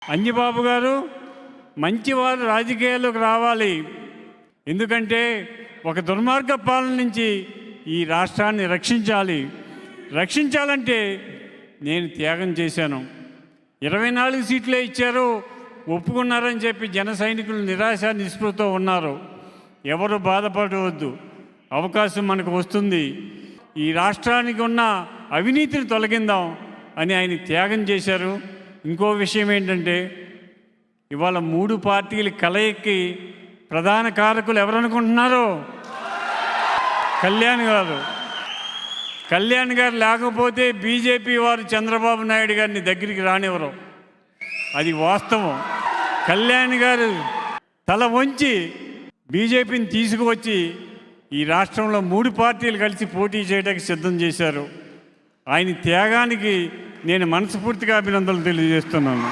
అంజిబాబు గారు మంచివారు రాజకీయాల్లోకి రావాలి. ఎందుకంటే ఒక దుర్మార్గ పాలన నుంచి ఈ రాష్ట్రాన్ని రక్షించాలంటే నేను త్యాగం చేశాను. 24 సీట్లే ఇచ్చారు, ఒప్పుకున్నారని చెప్పి జన సైనికులు నిరాశ నిస్పృహతో ఉన్నారు. ఎవరు బాధపడవద్దు, అవకాశం మనకు వస్తుంది. ఈ రాష్ట్రానికి ఉన్న అవినీతిని తొలగిందాం అని ఆయన త్యాగం చేశారు. ఇంకో విషయం ఏంటంటే, ఇవాళ 3 పార్టీల కలయికి ప్రధాన కారకులు ఎవరనుకుంటున్నారు? కళ్యాణ్ గారు లేకపోతే బీజేపీ వారు చంద్రబాబు నాయుడు గారిని దగ్గరికి రానివ్వరు. అది వాస్తవం. కళ్యాణ్ గారు తల వంచి బీజేపీని తీసుకువచ్చి ఈ రాష్ట్రంలో 3 పార్టీలు కలిసి పోటీ చేయడానికి సిద్ధం చేశారు. ఆయన త్యాగానికి నేను మనస్ఫూర్తిగా అభినందనలు తెలియజేస్తున్నాను.